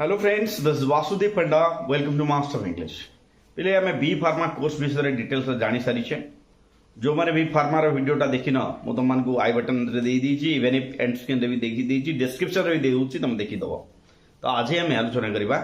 Hello friends, this is Vasudev Panda. Welcome to master of English. पहले आम B pharma course विषय details जानी सारीचे। जो मैंने बी फार्मार वीडियोटा देखिन मु तुमको आई बटन रे दे दीची, इवन इफ एंड स्क्रीन रे भी देखि दीची, डिस्क्रिप्शन रे भी दे दूची, तुम देखि दबो। तो आज आम आलोचना करबा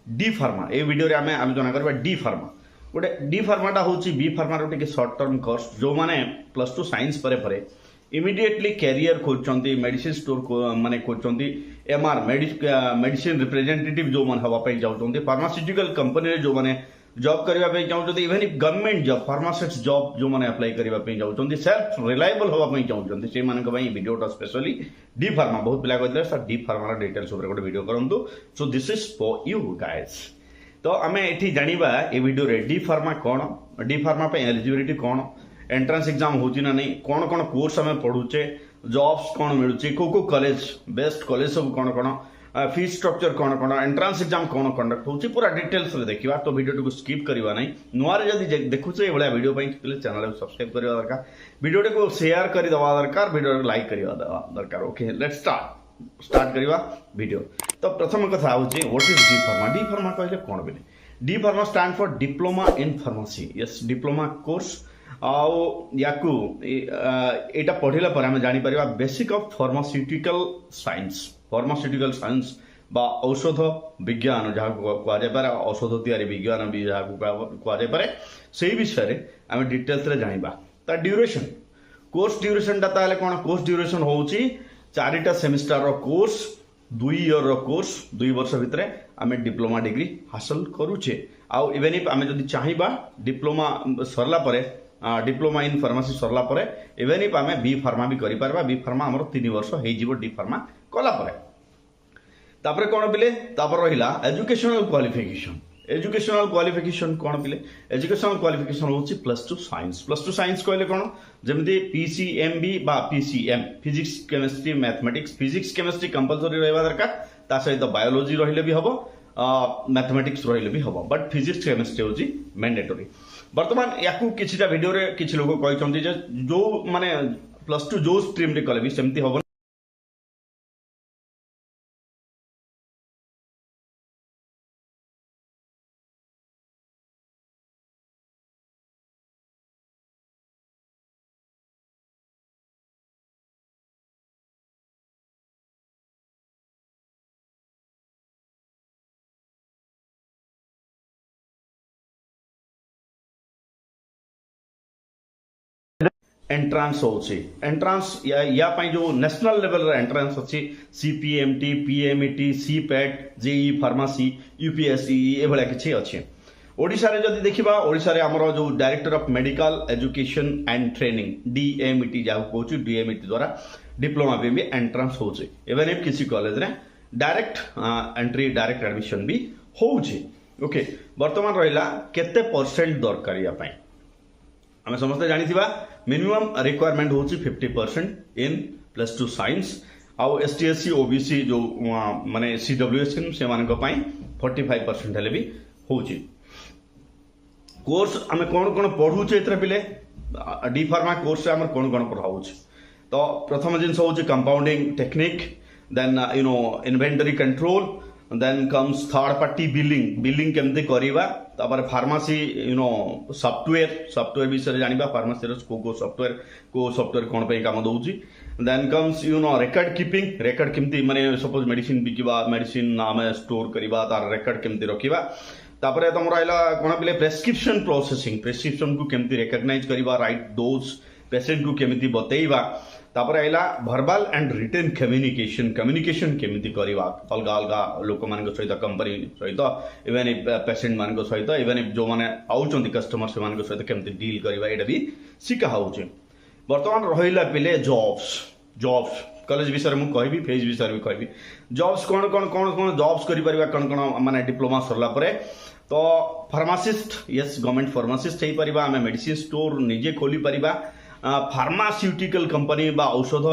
डी फार्मा। ए वीडियो रे आम आलोचना करबा डी फार्मा। गोटे डी फार्माटा होची बी फार्मार गोटे शॉर्ट टर्म कोर्स जो माने +2 साइंस परे इमिडिएटली कैरियर खोजचंती, मेडिसिन स्टोर माने खोजचंती, एमआर मेडिसिन रिप्रेजेंटेटिव जो मन हवा पे जाउचंती, फार्मास्यूटिकल कंपनी रे जो माने जॉब करबा पे जाउचंती, even if government job pharmacist job जो माने अप्लाई करबा पे जाउचंती, सेल्फ रिलायबल हवा पे जाउचंती, से मानक भाई वीडियोटा स्पेशली डी फार्मा बहुत पिला कहले सर डी फार्मा डिटेल्स ऊपर गोटे वीडियो करंतु। So this is for you guys. तो आमे एठी जानिबा ए वीडियो रे डी फार्मा कोन, डी फार्मा पे एलिजिबिलिटी कोन, एंट्रेंस एग्जाम होची ना नहीं, कौन कौन कोर्स आम पढ़ुचे, जॉब्स कौन मिलूचे, को कॉलेज बेस्ट कॉलेज सब कौन कौन, फीस स्ट्रक्चर कौन कौन, एंट्रेंस एग्जाम कौन कंडक्ट होची, पूरा डिटेल्स रे देखिबा। तो वीडियो को स्किप करबा नहीं। नुआरे जदी देखुचे ए बळा वीडियो पई चैनल को सब्सक्राइब करबा दरकार, वीडियो को शेयर करि दवा दरकार, वीडियो को लाइक करबा दरकार। ओके, लेट्स स्टार्ट करबा वीडियो। तो प्रथम कथा होची what is D pharma. D pharma कहले कोन बेले? D pharma stand for diploma in pharmacy. Yes, diploma course याकू एटा पढ़िला पर आम जानी परिबा basic of pharmaceutical science. Pharmaceutical science बा औषध विज्ञान जहाँ कह जाय पारे, औषध तैयारी विज्ञान भी जहाँ कह जाय पारे, सेही विषय रे आम डिटेल्स रे जानिबा। ता ड्यूरेशन, कोर्स ड्यूरेशन ता ताले कोन? कोर्स ड्यूरेशन होउची 4टा सेमिस्टर रो कोर्स, 2 इयर रो कोर्स, 2 वर्ष भितरे आम डिप्लोमा डिग्री हासिल करूचे। आउ इवन इफ आम जदि चाहिबा डिप्लोमा सरला परे, डिप्लोमा इन फार्मेसी सरला परे इवन इफ आमे बी फार्मा भी करि परबा। बी फार्मा हमर 3 वर्ष हे जीवो डी फार्मा कला परे। तापरे कोन बिले? तापर रहिला एजुकेशनल क्वालिफिकेशन। एजुकेशनल क्वालिफिकेशन कोन बिले? एजुकेशनल क्वालिफिकेशन होची +2 साइंस। +2 साइंस कहले कोन? जेमति पीसीएमबी बा PCM, physics chemistry mathematics. Physics chemistry compulsory रहबा दरकार, ता सहित बायोलॉजी रहिले भी हबो, मैथमेटिक्स रहिले भी हबो, बट फिजिक्स केमिस्ट्री होची मैंडेटरी। वर्तमान याकू किछिटा वीडियो रे किछि लोग कहचंती जे जो माने +2 जो स्ट्रीम रे कले भी सेमति हबो। एंट्रांस होची एंट्रांस या पाई जो नेशनल लेवल रे एंट्रांस अछि, CPMT, PMET, CIPET, JE pharmacy, UPSC ए भला किछि अछि। ओडिसा रे जदि देखिबा, ओडिसा रे हमरो जो director of medical education and training DMET जा कहूची, डीएमईटी द्वारा डिप्लोमा पे भी एंट्रांस होची। इवन इफ किसी कॉलेज रे डायरेक्ट एंट्री, डायरेक्ट एडमिशन भी होची। ओके, वर्तमान रहिला केते परसेंट दरकार या पाई आम समस्त जानिथिबा। मिनिमम रिक्वायरमेंट होची 50% इन +2 साइंस। आउ एसटीएससी ओबीसी जो माने सीडब्ल्यूएस से मानक पई 45% हेले भी होची। कोर्स आम कोन कोन पढुचे एतरे पिले डी फार्मा कोर्स आम कोन कोन पढाउचे? तो प्रथम जिनस होची compounding technique, then inventory control, then comes third party billing केमते करिबा, तापर फार्मेसी सॉफ्टवेयर विषय जानिबा, फार्मेसी रो को सॉफ्टवेयर कोन पे काम दोउची। Then comes record keeping, record केमती माने सपोज मेडिसिन बिकिबा, मेडिसिन नाम स्टोर करिबा, तार रेकॉर्ड केमती रखिबा। तापर तुम रहिला कोन बिले प्रेस्क्रिप्शन प्रोसेसिंग, प्रेस्क्रिप्शन को केमती रिकॉग्नाइज करिबा, राइट डोज पेशेंट को केमती बतेइबा। तापर आइला वर्बल एंड रिटन कम्युनिकेशन केमती करिबा अलगा अलगा लोक मान सहित, कंपनी सहित, इवन इफ पेशेंट मान सहित, इवन इफ जो माने आउचंती कस्टमर से मान सहित केमती डील करिबा, एटा भी सिखा होचे। वर्तमान रहिला पिले जॉब्स कॉलेज विषय में कहबी, फेज विषय में कहबी। जॉब्स कौन कौन कौन कौन जॉब्स करि परिबा, कौन कौन माने डिप्लोमा सरला परे? तो फार्मासिस्ट, यस गवर्नमेंट फार्मासिस्ट हे परिबा, आमे मेडिसिन स्टोर निजे खोली परिबा, फार्मास्यूटिकल कंपनी बा औषध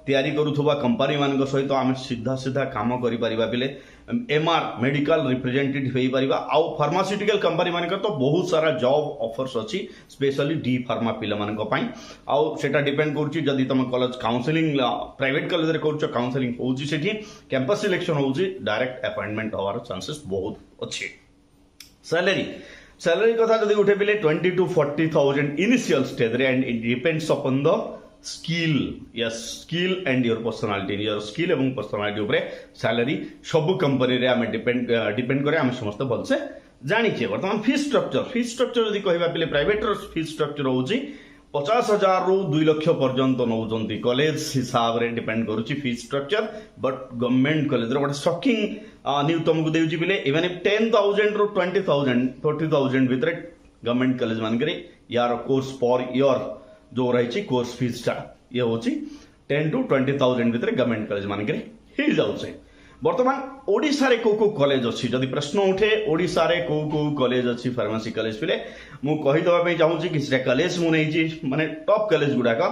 तैयारी करुथबा कंपनी मान सहित आम सीधा सीधा काम करि परिबा पिले। MR मेडिकल रिप्रेजेंटेटिव हो पारिबा आउ फार्मास्यूटिकल कंपनी मान तो बहुत सारा जॉब ऑफर्स अच्छी स्पेशली डी फार्मा पिला मान आउ सेटा डिपेंड करूची जदि तुम कॉलेज काउंसलिंग प्राइवेट कॉलेज रे करूछ काउंसलिंग होउची सेठी कैंपस सिलेक्शन होउची डायरेक्ट अपॉइंटमेंट होवार चांसेस बहुत अच्छे। सैलरी कथा जदि उठे पिले 20 to 40,000 इनिशियल स्टेज रे and it depends upon the skill and your skill एवं पर्सनालिटी उपरे सैलरी सब कंपनी रे हमें डिपेंड करे हम समस्त भलसे जानिछे। वर्तमान फी स्ट्रक्चर जदि कहबा पिले प्राइवेट रो फी स्ट्रक्चर होउची 50,000 रु 2 लाख पर्यंत नौजंती कॉलेज हिसाब रे डिपेंड करूची fee structure but government college रो शॉकिंग न्यूज तुमको देउची पिले इवन इफ 10,000 रु 20,000 30,000 भितर गवर्नमेंट कॉलेज मान करे यार कोर्स पर ईयर जो रही कोर्स फीस टा ये होची 10 to 20,000 भितर गवर्नमेंट कॉलेज मान करे ही जाउछे। वर्तमान ओडिशा रे को कॉलेज अच्छी जदि प्रश्न उठे ओडिशा रे को कॉलेज अच्छी फार्मेसी कॉलेज पिले मु कहि दबा पे चाहूची कि से कॉलेज मु नै छी माने टॉप कॉलेज गुडा का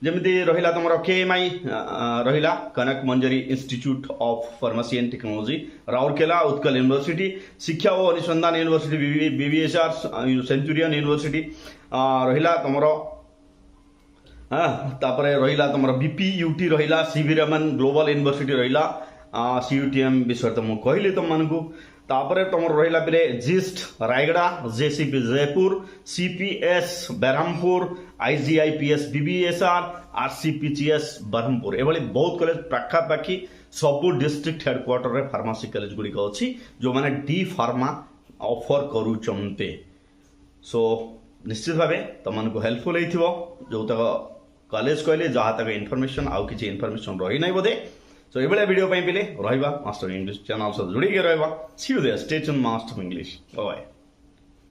जेमिति रहिला तमरो KMI रहिला Kanak Manjari institute of pharmacy and technology Rourkela Utkal university Siksha और अनुसंधान यूनिवर्सिटी BVSR सेंचुरियन यूनिवर्सिटी रहिला तमरो तापरे रहिला तमरो BPUT रहिला CV रमन ग्लोबल यूनिवर्सिटी रहिला CUTM विषय तो मुझे कहली तुम मानक तापर तुम रहा पे जिस्ट Rayagada JCP Jeypore CPS Berhampur IGIPS BBSR RCPGS Berhampur एभली बहुत कॉलेज पाखापाखि सबू डिस्ट्रिक्ट हेडक्वार्टर रे फार्मेसी कॉलेज गुड़िक अच्छी जो मैंने डी फार्मा ऑफर करूचंते। सो निश्चित भाव तुमको हेल्पफुल हो जो तक कॉलेज कहले जहाँ तक इनफॉरमेशन आउ किसी इनफॉरमेशन रही ना बोधे। सो ये वीडियो पे पिले रहिबा मास्टर इंग्लिश चैनल से जुड़ी के रहिबा। See you there, stay tuned master English, bye.